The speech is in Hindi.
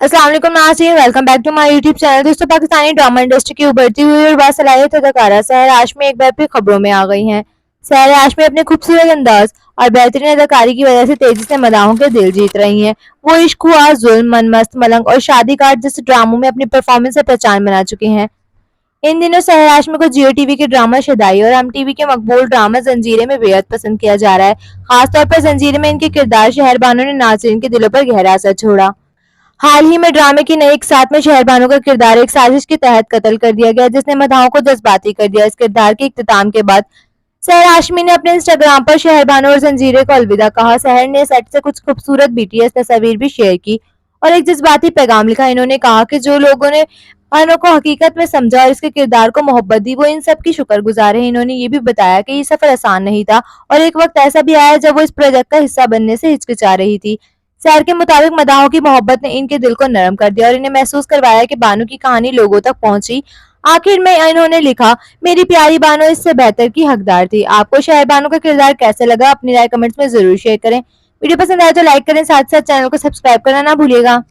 अस्सलाम वालेकुम नाज़रीन, welcome back to my YouTube channel. दोस्तों, पाकिस्तानी ड्रामा इंडस्ट्री की उभरती हुई और बासलाहियत अदाकारा सहर हाशमी एक बार फिर खबरों में आ गई हैं। सहर हाशमी अपने खूबसूरत अंदाज और बेहतरीन अदाकारी की वजह से तेजी से मदाहों के दिल जीत रही हैं। वो इश्क हुआ, जुल्म, मनमस्त, मलंग और शादी कार्ड जैसे ड्रामों में अपनी परफॉर्मेंस से पहचान बना चुकी हैं। इन दिनों सहर हाशमी को जियो टीवी के ड्रामा शदाई और एम टीवी के मकबूल ड्रामा जंजीरें में बेहद पसंद किया जा रहा है। खासतौर पर जंजीरें में इनके किरदार शहरबानो ने नाज़रीन के दिलों पर गहरा असर छोड़ा। हाल ही में ड्रामे की नई एक साथ में शहरबानो का किरदार एक साजिश के तहत कत्ल कर दिया गया, जिसने मदाहों को जज्बाती कर दिया। इस किरदार के इख्तिताम के बाद सहर हाशमी ने अपने इंस्टाग्राम पर शहरबानो और जंजीरे को अलविदा कहा। सहर ने सेट से कुछ खूबसूरत बीटीएस तस्वीर भी शेयर की और एक जज्बाती पैगाम लिखा। इन्होंने कहा कि जो लोगों ने अनो को हकीकत में समझा और इसके किरदार को मोहब्बत दी, वो इन सब की शुक्रगुजार है। इन्होंने ये भी बताया कि ये सफर आसान नहीं था और एक वक्त ऐसा भी आया जब वो इस प्रोजेक्ट का हिस्सा बनने से हिचकिचा रही थी। सहर के मुताबिक मदाहों की मोहब्बत ने इनके दिल को नरम कर दिया और इन्हें महसूस करवाया कि बानो की कहानी लोगों तक पहुंची। आखिर में इन्होंने लिखा, मेरी प्यारी बानो इससे बेहतर की हकदार थी। आपको शहर बानो का किरदार कैसे लगा? अपनी राय कमेंट्स में जरूर शेयर करें। वीडियो पसंद आए तो लाइक करें, साथ साथ चैनल को सब्सक्राइब करना ना भूलिएगा।